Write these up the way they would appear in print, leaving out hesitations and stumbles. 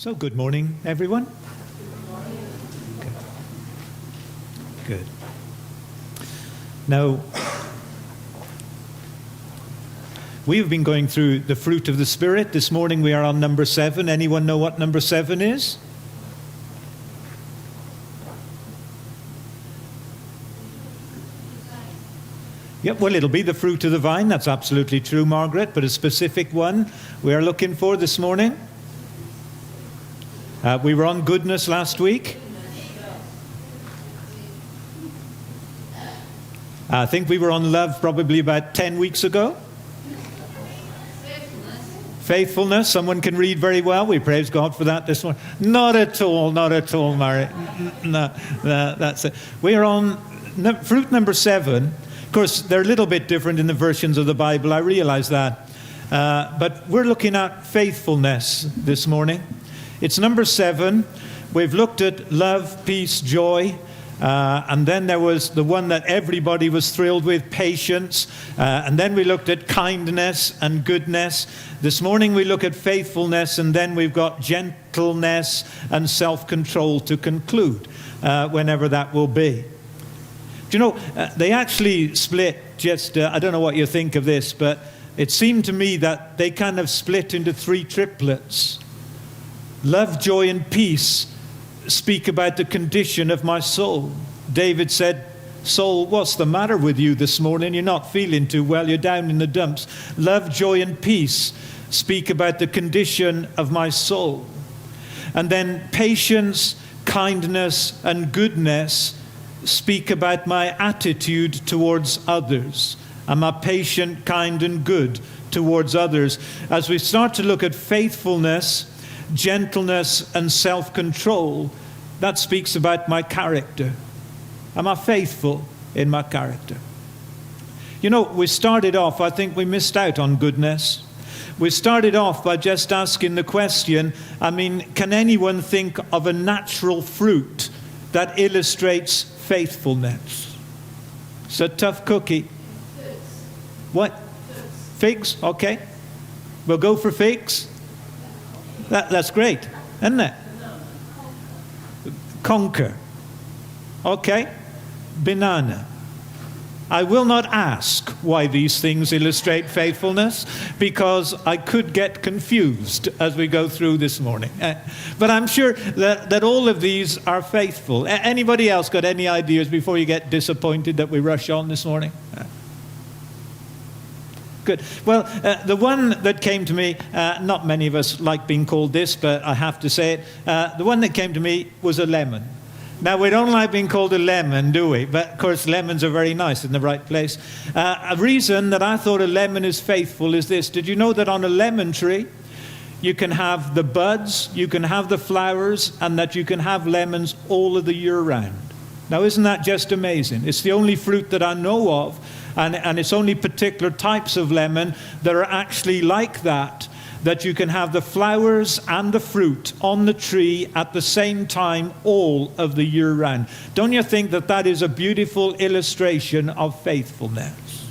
So, good morning, everyone. Good. Now, we've been going through the fruit of the Spirit. This morning we are on number 7. Anyone know what number 7 is? Yep, well, it'll be the fruit of the vine. That's absolutely true, Margaret. But a specific one we are looking for this morning. We were on goodness last week. I think we were on love probably about 10 weeks ago. Faithfulness. Someone can read very well. We praise God for that this morning. Not at all, Mary. No, that's it. We are on fruit number 7. Of course, they're a little bit different in the versions of the Bible. I realize that. But we're looking at faithfulness this morning. It's number 7. We've looked at love, peace, joy. And then there was the one that everybody was thrilled with, patience. And then we looked at kindness and goodness. This morning we look at faithfulness, and then we've got gentleness and self-control to conclude, whenever that will be. Do you know, they actually split just, I don't know what you think of this, but it seemed to me that they kind of split into 3 triplets. Love, joy, and peace speak about the condition of my soul. David said, "Soul, what's the matter with you this morning? You're not feeling too well. You're down in the dumps." Love, joy, and peace speak about the condition of my soul. And then patience, kindness, and goodness speak about my attitude towards others. Am I patient, kind, and good towards others? As we start to look at faithfulness, gentleness, and self-control, that speaks about my character. Am I faithful in my character? You know, we started off, I think we missed out on goodness. We started off by just asking the question, can anyone think of a natural fruit that illustrates faithfulness? It's a tough cookie. What? Figs? Okay. We'll go for figs. That's great, isn't it? Conquer. Okay. Banana. I will not ask why these things illustrate faithfulness, because I could get confused as we go through this morning. But I'm sure that all of these are faithful. Anybody else got any ideas before you get disappointed that we rush on this morning? Good. Well, the one that came to me, not many of us like being called this, but I have to say it. The one that came to me was a lemon. Now, we don't like being called a lemon, do we? But, of course, lemons are very nice in the right place. A reason that I thought a lemon is faithful is this. Did you know that on a lemon tree, you can have the buds, you can have the flowers, and that you can have lemons all of the year round? Now, isn't that just amazing? It's the only fruit that I know of, and it's only particular types of lemon that are actually like that you can have the flowers and the fruit on the tree at the same time all of the year round. Don't you think that is a beautiful illustration of faithfulness?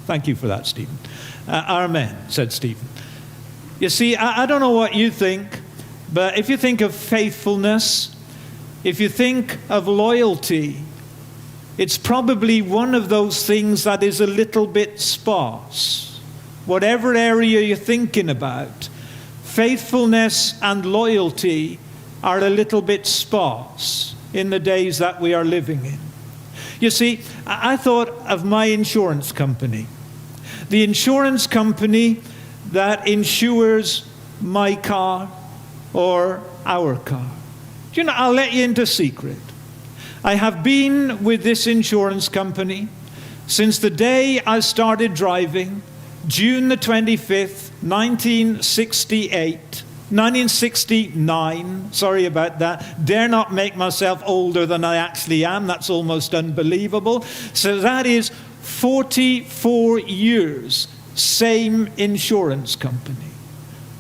Thank you for that, Stephen. Amen, said Stephen. You see, I don't know what you think, but if you think of faithfulness, if you think of loyalty, it's probably one of those things that is a little bit sparse. Whatever area you're thinking about, faithfulness and loyalty are a little bit sparse in the days that we are living in. You see, I thought of my insurance company. The insurance company that insures my car or our car. You know, I'll let you into a secret. I have been with this insurance company since the day I started driving, June the 25th, 1969. Sorry about that. Dare not make myself older than I actually am. That's almost unbelievable. So that is 44 years, same insurance company.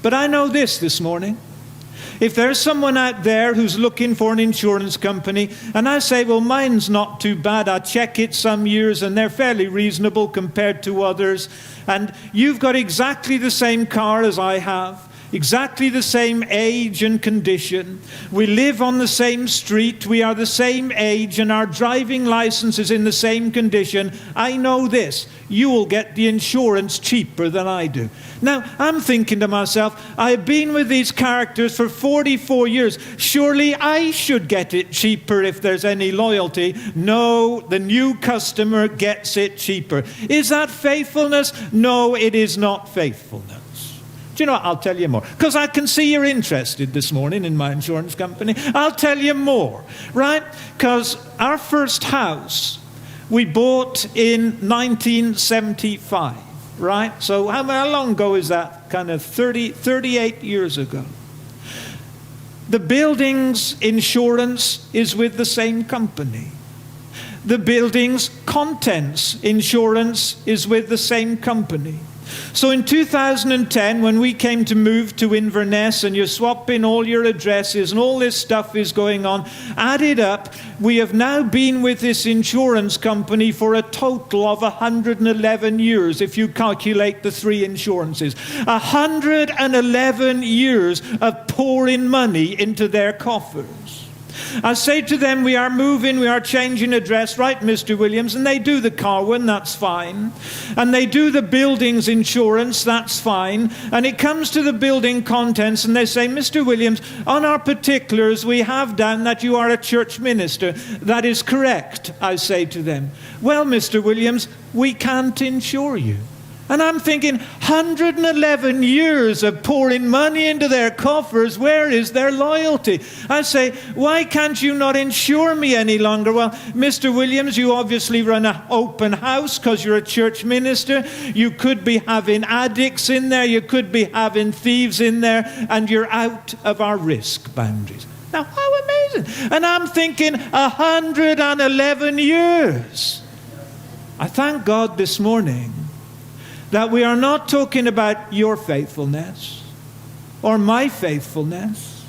But I know this morning. If there's someone out there who's looking for an insurance company, and I say, well, mine's not too bad. I check it some years, and they're fairly reasonable compared to others. And you've got exactly the same car as I have. exactly the same age and condition. We live on the same street. We are the same age, and our driving license is in the same condition. I know this. You will get the insurance cheaper than I do. Now, I'm thinking to myself, I've been with these characters for 44 years. Surely I should get it cheaper if there's any loyalty. No, the new customer gets it cheaper. Is that faithfulness? No, it is not faithfulness. Do you know what? I'll tell you more. Because I can see you're interested this morning in my insurance company. I'll tell you more, right? Because our first house we bought in 1975, right? So how long ago is that? Kind of 38 years ago. The building's insurance is with the same company. The building's contents insurance is with the same company. So in 2010, when we came to move to Inverness, and you swap in all your addresses and all this stuff is going on, added up, we have now been with this insurance company for a total of 111 years, if you calculate the 3 insurances. 111 years of pouring money into their coffers. I say to them, we are moving, we are changing address, right, Mr. Williams? And they do the car one, that's fine. And they do the building's insurance, that's fine. And it comes to the building contents, and they say, Mr. Williams, on our particulars, we have down that you are a church minister. That is correct, I say to them. Well, Mr. Williams, we can't insure you. And I'm thinking, 111 years of pouring money into their coffers, where is their loyalty? I say, why can't you not insure me any longer? Well, Mr. Williams, you obviously run an open house because you're a church minister. You could be having addicts in there. You could be having thieves in there. And you're out of our risk boundaries. Now, how amazing. And I'm thinking, 111 years. I thank God this morning that we are not talking about your faithfulness or my faithfulness.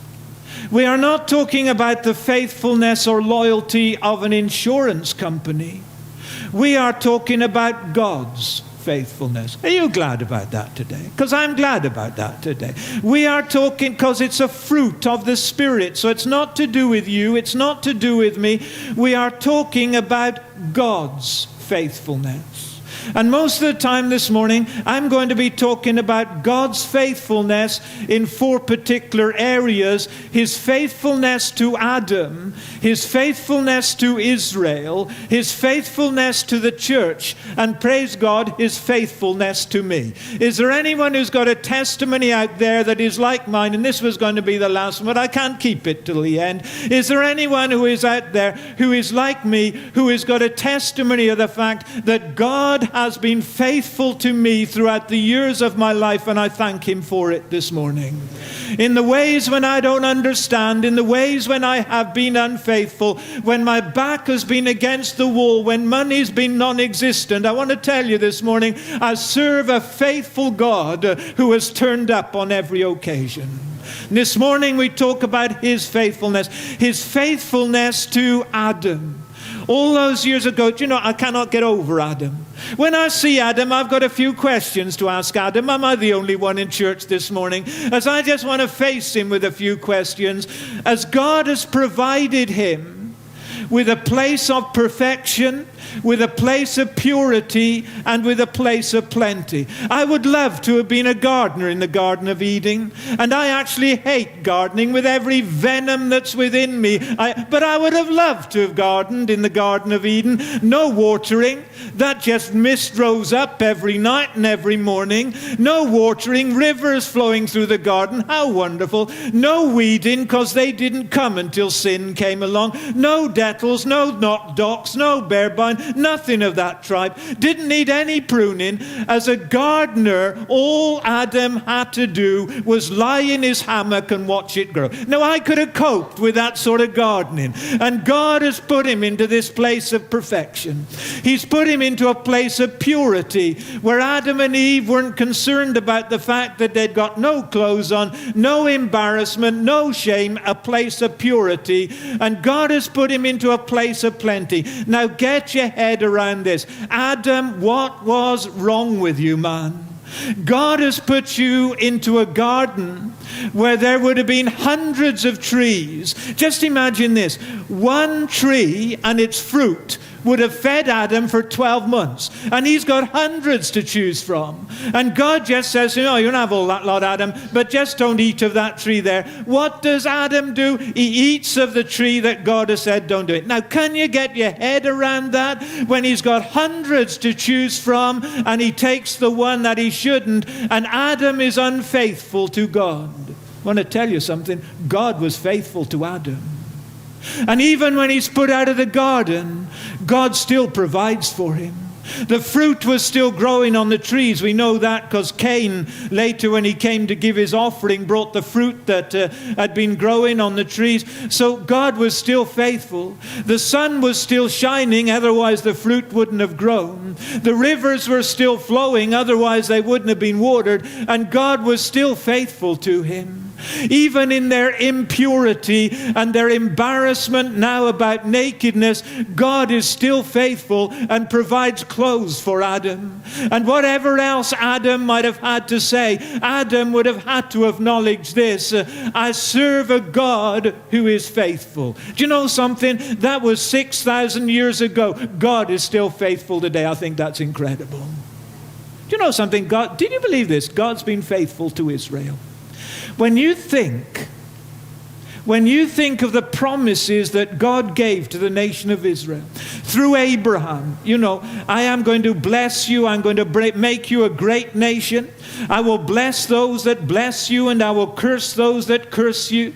We are not talking about the faithfulness or loyalty of an insurance company. We are talking about God's faithfulness. Are you glad about that today? Because I'm glad about that today. We are talking because it's a fruit of the Spirit. So it's not to do with you. It's not to do with me. We are talking about God's faithfulness. And most of the time this morning, I'm going to be talking about God's faithfulness in 4 particular areas. His faithfulness to Adam, His faithfulness to Israel, His faithfulness to the church, and praise God, His faithfulness to me. Is there anyone who's got a testimony out there that is like mine? And this was going to be the last one, but I can't keep it till the end. Is there anyone who is out there who is like me, who has got a testimony of the fact that God has been faithful to me throughout the years of my life, and I thank Him for it this morning. In the ways when I don't understand, in the ways when I have been unfaithful, when my back has been against the wall, when money's been non-existent, I want to tell you this morning, I serve a faithful God who has turned up on every occasion. This morning we talk about His faithfulness to Adam. All those years ago, do you know, I cannot get over Adam. When I see Adam, I've got a few questions to ask Adam. Am I the only one in church this morning? As I just want to face him with a few questions. As God has provided him with a place of perfection, with a place of purity, and with a place of plenty. I would love to have been a gardener in the Garden of Eden, and I actually hate gardening with every venom that's within me. But I would have loved to have gardened in the Garden of Eden. No watering, that just mist rose up every night and every morning. No watering, rivers flowing through the garden. How wonderful. No weeding, because they didn't come until sin came along. No nettles, no docks, no bearbine. Nothing of that tribe. Didn't need any pruning. As a gardener, all Adam had to do was lie in his hammock and watch it grow. Now, I could have coped with that sort of gardening. And God has put him into this place of perfection. He's put him into a place of purity where Adam and Eve weren't concerned about the fact that they'd got no clothes on, no embarrassment, no shame, a place of purity. And God has put him into a place of plenty. Now, get your head around this. Adam, what was wrong with you, man? God has put you into a garden where there would have been hundreds of trees. Just imagine this. One tree and its fruit would have fed Adam for 12 months. And he's got hundreds to choose from. And God just says, you don't have all that lot, Adam, but just don't eat of that tree there. What does Adam do? He eats of the tree that God has said don't do it. Now, can you get your head around that? When he's got hundreds to choose from, and he takes the one that he shouldn't, and Adam is unfaithful to God. I want to tell you something. God was faithful to Adam. And even when he's put out of the garden, God still provides for him. The fruit was still growing on the trees. We know that because Cain, later when he came to give his offering, brought the fruit that had been growing on the trees. So God was still faithful. The sun was still shining, otherwise the fruit wouldn't have grown. The rivers were still flowing, otherwise they wouldn't have been watered. And God was still faithful to him. Even in their impurity and their embarrassment now about nakedness, God is still faithful and provides clothes for Adam. And whatever else Adam might have had to say, Adam would have had to acknowledge this: I serve a God who is faithful. Do you know something? That was 6,000 years ago. God is still faithful today. I think that's incredible. Do you know something? Did you believe this? God's been faithful to Israel. When you think of the promises that God gave to the nation of Israel through Abraham, I am going to bless you, I'm going to make you a great nation. I will bless those that bless you, and I will curse those that curse you.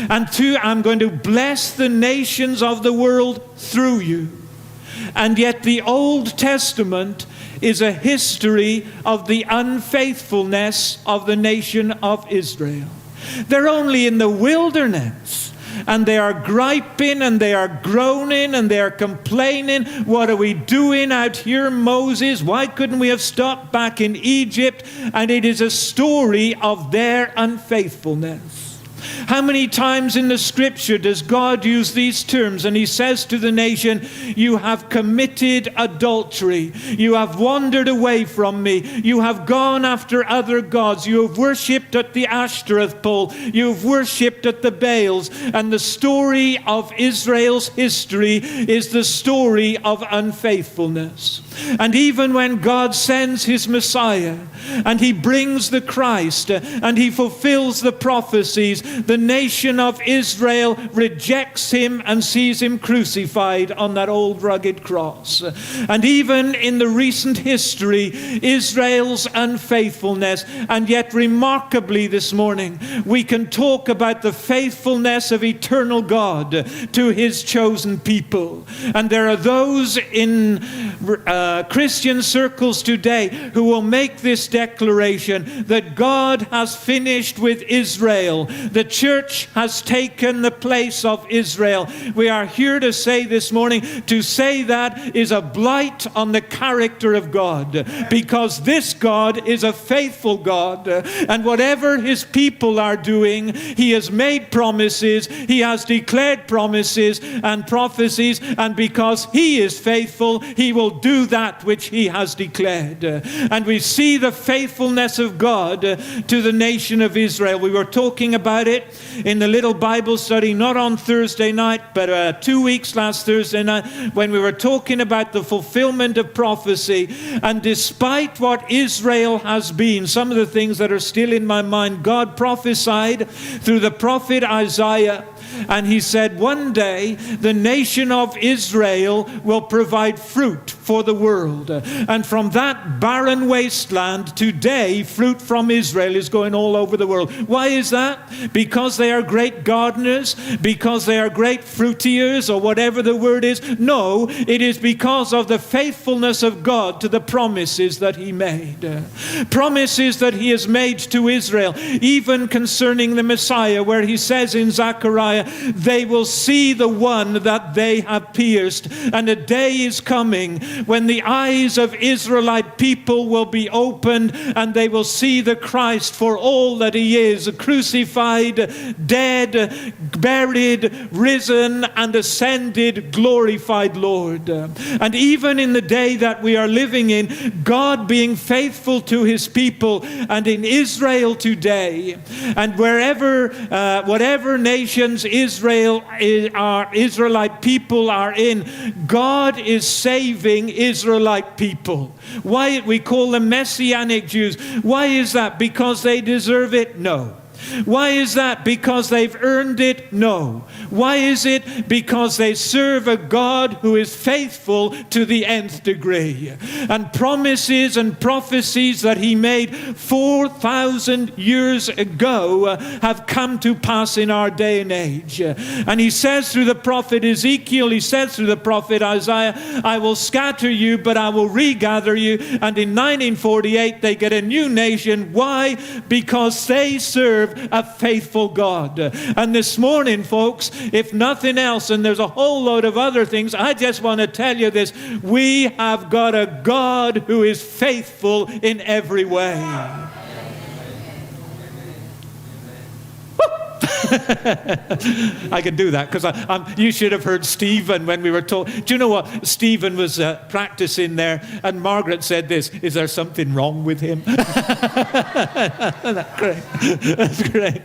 And two, I'm going to bless the nations of the world through you. And yet the Old Testament is a history of the unfaithfulness of the nation of Israel. They're only in the wilderness, and they are griping, and they are groaning, and they are complaining. What are we doing out here, Moses? Why couldn't we have stopped back in Egypt? And it is a story of their unfaithfulness. How many times in the scripture does God use these terms? And he says to the nation, you have committed adultery. You have wandered away from me. You have gone after other gods. You have worshipped at the Ashtoreth pole. You have worshipped at the Baals. And the story of Israel's history is the story of unfaithfulness. And even when God sends his Messiah, and he brings the Christ, and he fulfills the prophecies, the nation of Israel rejects him and sees him crucified on that old rugged cross. And even in the recent history, Israel's unfaithfulness, and yet remarkably this morning, we can talk about the faithfulness of eternal God to his chosen people. And there are those in Christian circles today who will make this declaration that God has finished with Israel. The church has taken the place of Israel. We are here to say this morning, to say that is a blight on the character of God, because this God is a faithful God, and whatever his people are doing, he has made promises, he has declared promises and prophecies, and because he is faithful, he will do that which he has declared. And we see the faithfulness of God to the nation of Israel. We were talking about it in the little Bible study, not on Thursday night, but 2 weeks last Thursday night, when we were talking about the fulfillment of prophecy. And despite what Israel has been, some of the things that are still in my mind, God prophesied through the prophet Isaiah. And he said, one day the nation of Israel will provide fruit for the world. And from that barren wasteland, today fruit from Israel is going all over the world. Why is that? Because they are great gardeners? Because they are great fruitiers, or whatever the word is? No, it is because of the faithfulness of God to the promises that he made. Promises that he has made to Israel, even concerning the Messiah, where he says in Zechariah, they will see the one that they have pierced. And a day is coming when the eyes of Israelite people will be opened, and they will see the Christ for all that he is, crucified, dead, buried, risen, and ascended, glorified Lord. And even in the day that we are living in, God being faithful to his people, and in Israel today, and wherever, whatever nations Israelite people are in, God is saving Israelite people. Why we call them Messianic Jews? Why is that? Because they deserve it? No. Why is that? Because they've earned it? No. Why is it? Because they serve a God who is faithful to the nth degree. And promises and prophecies that he made 4,000 years ago have come to pass in our day and age. And he says through the prophet Ezekiel, he says through the prophet Isaiah, I will scatter you, but I will regather you. And in 1948, they get a new nation. Why? Because they serve a faithful God. And this morning, folks, if nothing else, and there's a whole load of other things, I just want to tell you this: we have got a God who is faithful in every way. I can do that because you should have heard Stephen when we were told. Do you know what? Stephen was practicing there, and Margaret said this: is there something wrong with him? That's great. That's great.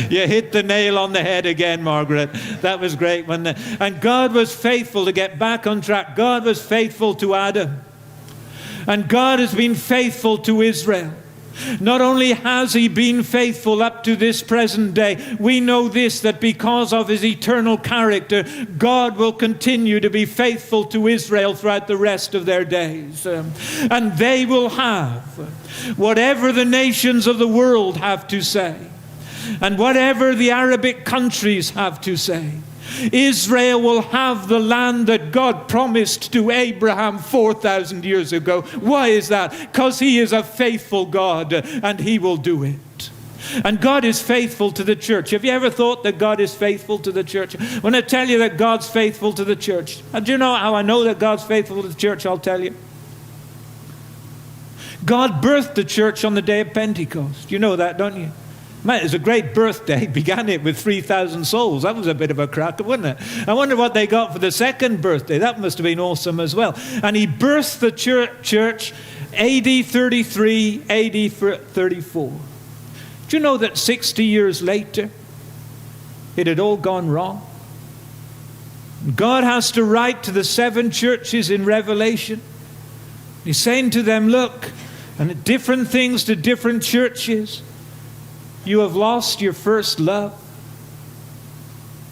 You hit the nail on the head again, Margaret. That was great. And God was faithful to get back on track. God was faithful to Adam. And God has been faithful to Israel. Not only has he been faithful up to this present day, we know this, that because of his eternal character, God will continue to be faithful to Israel throughout the rest of their days. And they will have whatever the nations of the world have to say, and whatever the Arabic countries have to say. Israel will have the land that God promised to Abraham 4,000 years ago. Why is that? Because he is a faithful God, and he will do it. And God is faithful to the church. Have you ever thought that God is faithful to the church? When I tell you that God's faithful to the church, do you know how I know that God's faithful to the church? I'll tell you. God birthed the church on the day of Pentecost. You know that, don't you? Man, it was a great birthday. Began it with 3,000 souls. That was a bit of a cracker, wasn't it? I wonder what they got for the second birthday. That must have been awesome as well. And he birthed the church AD 33, AD 34. Do you know that 60 years later, it had all gone wrong? God has to write to the 7 churches in Revelation. He's saying to them, look, and different things to different churches. You have lost your first love.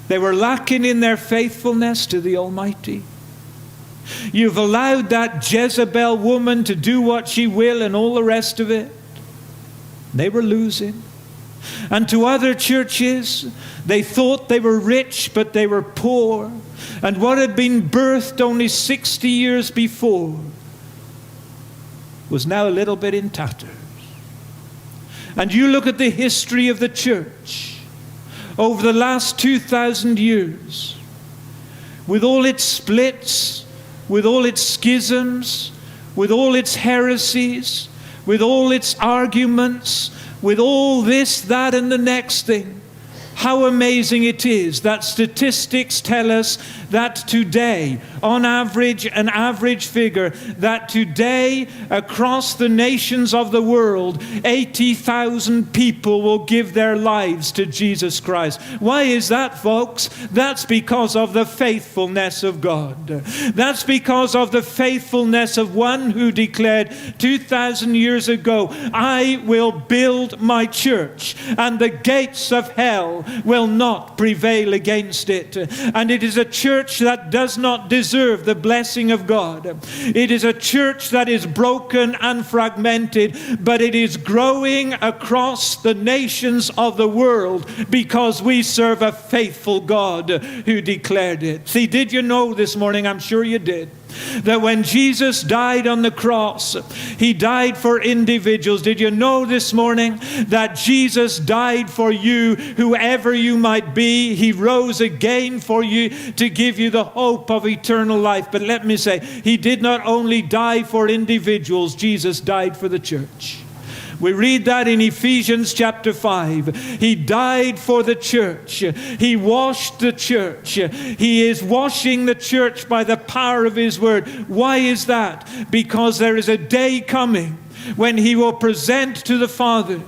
They were lacking in their faithfulness to the Almighty. You've allowed that Jezebel woman to do what she will and all the rest of it. They were losing. And to other churches, they thought they were rich, but they were poor. And what had been birthed only 60 years before was now a little bit in tatters. And you look at the history of the church over the last 2,000 years, with all its splits, with all its schisms, with all its heresies, with all its arguments, with all this, that, and the next thing. How amazing it is that statistics tell us that today, on average, an average figure, that today across the nations of the world, 80,000 people will give their lives to Jesus Christ. Why is that, folks? That's because of the faithfulness of God. That's because of the faithfulness of one who declared 2,000 years ago, I will build my church, and the gates of hell will not prevail against it. And it is a church that does not deserve the blessing of God. It is a church that is broken and fragmented, but it is growing across the nations of the world because we serve a faithful God who declared it. See, did you know this morning? I'm sure you did. That when Jesus died on the cross, he died for individuals. Did you know this morning that Jesus died for you, whoever you might be? He rose again for you to give you the hope of eternal life. But let me say, he did not only die for individuals, Jesus died for the church. We read that in Ephesians chapter 5. He died for the church. He washed the church. He is washing the church by the power of His word. Why is that? Because there is a day coming when He will present to the Father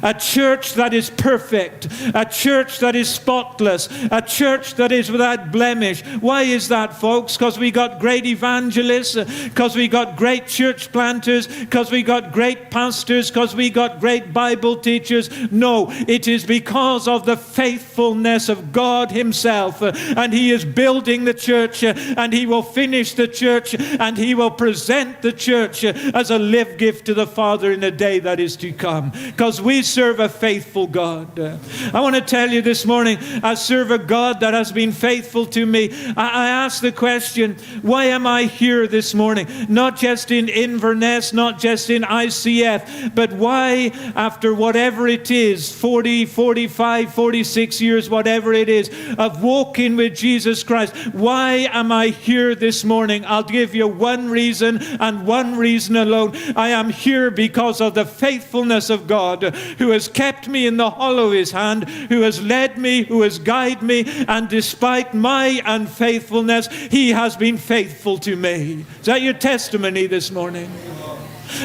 a church that is perfect, a church that is spotless, a church that is without blemish. Why is that, folks? Because we got great evangelists, because we got great church planters, because we got great pastors, because we got great Bible teachers. No, it is because of the faithfulness of God Himself. And He is building the church, and He will finish the church, and He will present the church as a live gift to the Father in the day that is to come. Because we serve a faithful God. I want to tell you this morning, I serve a God that has been faithful to me. I ask the question, why am I here this morning? Not just in Inverness, not just in ICF, but why, after whatever it is, 40, 45, 46 years, whatever it is, of walking with Jesus Christ, why am I here this morning? I'll give you one reason, and one reason alone. I am here because of the faithfulness of God, who has kept me in the hollow of His hand, who has led me, who has guided me, and despite my unfaithfulness, He has been faithful to me. Is that your testimony this morning?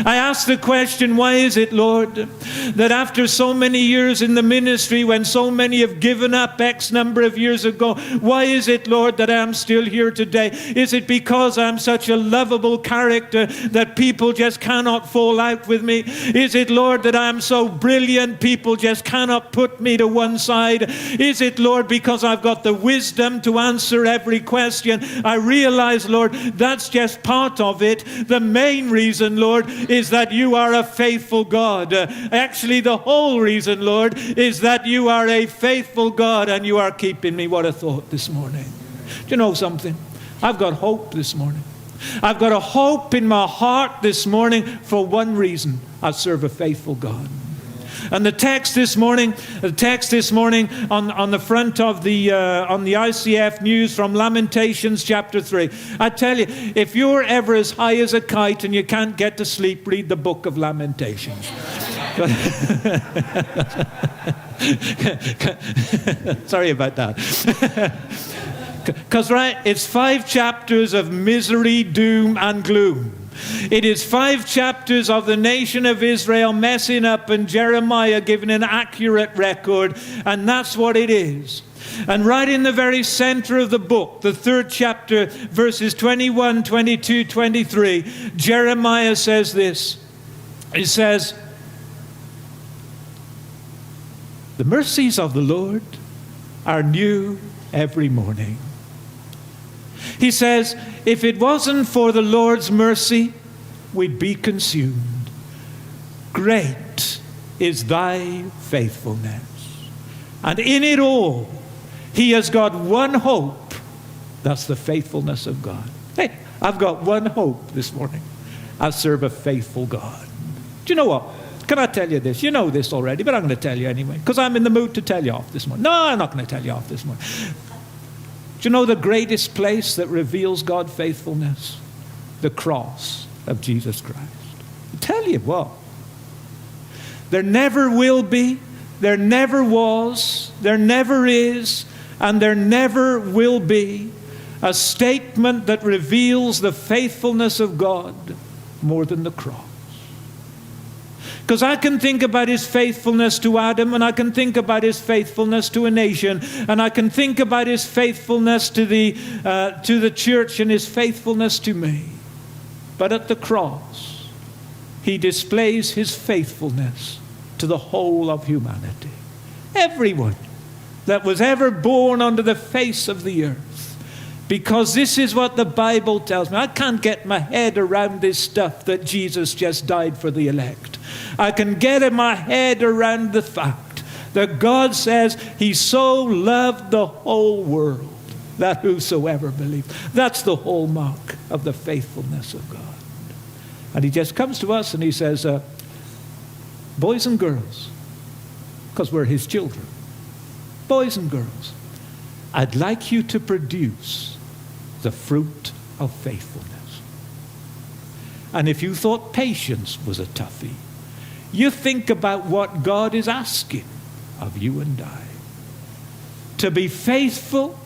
I ask the question, why is it, Lord, that after so many years in the ministry, when so many have given up X number of years ago, why is it, Lord, that I'm still here today? Is it because I'm such a lovable character that people just cannot fall out with me? Is it, Lord, that I'm so brilliant people just cannot put me to one side? Is it, Lord, because I've got the wisdom to answer every question? I realize, Lord, that's just part of it. The main reason, Lord, is that you are a faithful God. Actually, the whole reason, Lord, is that you are a faithful God and you are keeping me. What a thought this morning. Do you know something? I've got hope this morning. I've got a hope in my heart this morning for one reason. I serve a faithful God. And the text this morning on the front of the on the ICF news from Lamentations chapter 3. I tell you, if you're ever as high as a kite and you can't get to sleep, read the book of Lamentations. Sorry about that. Because, right, it's 5 chapters of misery, doom, and gloom. It is 5 chapters of the nation of Israel messing up and Jeremiah giving an accurate record, and that's what it is. And right in the very center of the book, the 3rd chapter, verses 21, 22, 23, Jeremiah says this. He says, "The mercies of the Lord are new every morning." He says, if it wasn't for the Lord's mercy, we'd be consumed. Great is thy faithfulness. And in it all, He has got one hope. That's the faithfulness of God. Hey, I've got one hope this morning. I serve a faithful God. Do you know what? Can I tell you this? You know this already, but I'm going to tell you anyway, because I'm in the mood to tell you off this morning. No, I'm not going to tell you off this morning. Do you know the greatest place that reveals God's faithfulness? The cross of Jesus Christ. I tell you what, there never will be, there never was, there never is, and there never will be a statement that reveals the faithfulness of God more than the cross. Because I can think about His faithfulness to Adam, and I can think about His faithfulness to a nation, and I can think about His faithfulness to the church and His faithfulness to me. But at the cross, He displays His faithfulness to the whole of humanity. Everyone that was ever born under the face of the earth. Because this is what the Bible tells me. I can't get my head around this stuff that Jesus just died for the elect. I can get in my head around the fact that God says He so loved the whole world that whosoever believes. That's the hallmark of the faithfulness of God. And He just comes to us and He says, boys and girls, because we're His children, boys and girls, I'd like you to produce the fruit of faithfulness. And if you thought patience was a toughie, you think about what God is asking of you and I. To be faithful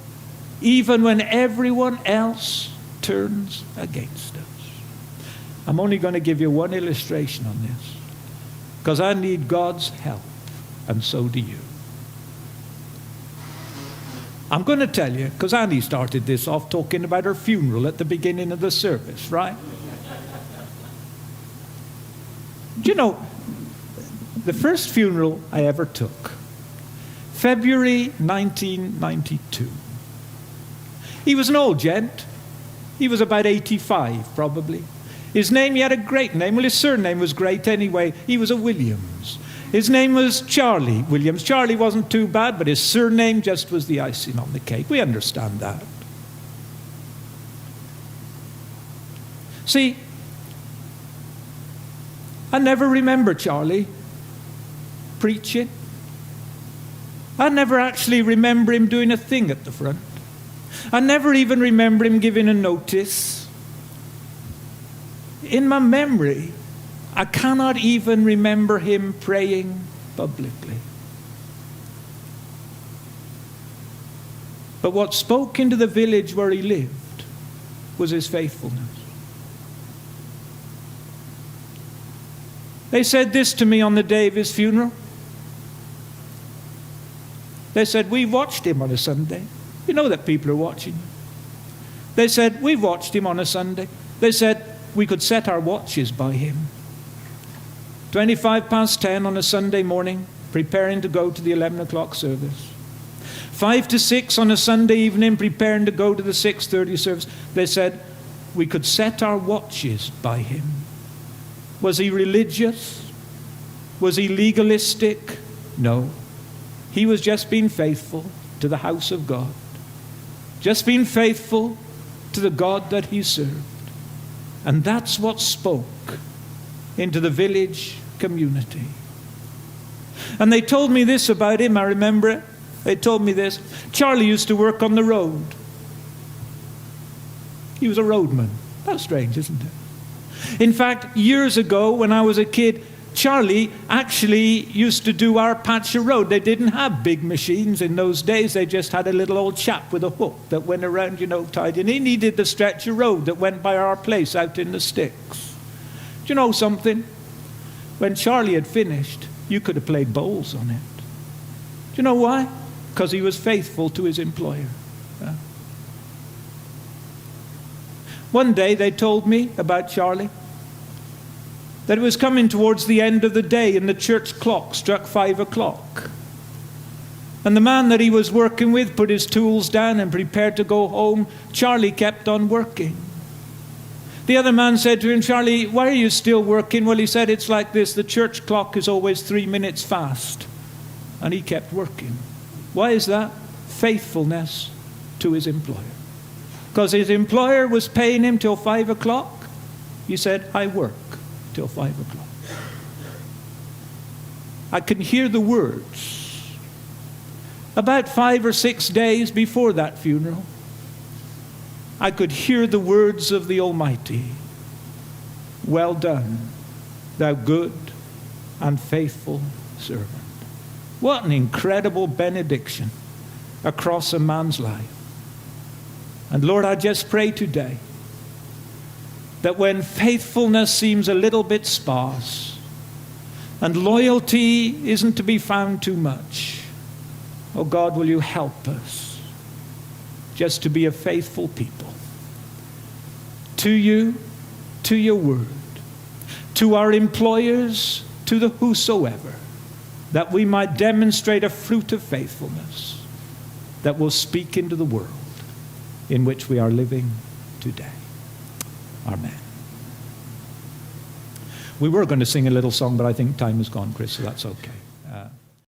even when everyone else turns against us. I'm only going to give you one illustration on this, because I need God's help, and so do you. I'm going to tell you, because Annie started this off talking about her funeral at the beginning of the service, right? Do you know, the first funeral I ever took, February 1992. He was an old gent. He was about 85, probably. He had a great name. Well, his surname was great anyway. He was a Williams. His name was Charlie Williams. Charlie wasn't too bad, but his surname just was the icing on the cake. We understand that. See, I never remember Charlie preaching. I never actually remember him doing a thing at the front. I never even remember him giving a notice. In my memory, I cannot even remember him praying publicly. But what spoke into the village where he lived was his faithfulness. They said this to me on the day of his funeral. They said, "We watched him on a Sunday." You know that people are watching you. They said, "We watched him on a Sunday." They said, "We could set our watches by him. 10:25 on a Sunday morning, preparing to go to the 11 o'clock service. 5 to 6 on a Sunday evening, preparing to go to the 6:30 service." They said, "We could set our watches by him." Was he religious? Was he legalistic? No. He was just being faithful to the house of God. Just being faithful to the God that he served. And that's what spoke into the village community. And they told me this about him, I remember it. They told me this. Charlie used to work on the road. He was a roadman. That's strange, isn't it? In fact, years ago when I was a kid, Charlie actually used to do our patch of road. They didn't have big machines in those days. They just had a little old chap with a hook that went around, tied. And he needed the stretch of road that went by our place out in the sticks. Do you know something? When Charlie had finished, you could have played bowls on it. Do you know why? Because he was faithful to his employer. Yeah. One day they told me about Charlie, that it was coming towards the end of the day and the church clock struck 5 o'clock. And the man that he was working with put his tools down and prepared to go home. Charlie kept on working. The other man said to him, "Charlie, why are you still working?" Well, he said, "It's like this. The church clock is always 3 minutes fast." And he kept working. Why is that? Faithfulness to his employer. Because his employer was paying him till 5 o'clock. He said, "I work till 5 o'clock. I can hear the words. About 5 or 6 days before that funeral, I could hear the words of the Almighty. "Well done, thou good and faithful servant." What an incredible benediction across a man's life. And Lord, I just pray today that when faithfulness seems a little bit sparse and loyalty isn't to be found too much, oh God, will you help us just to be a faithful people to you, to your word, to our employers, to the whosoever, that we might demonstrate a fruit of faithfulness that will speak into the world in which we are living today. Amen. We were going to sing a little song, but I think time has gone, Chris, so that's okay.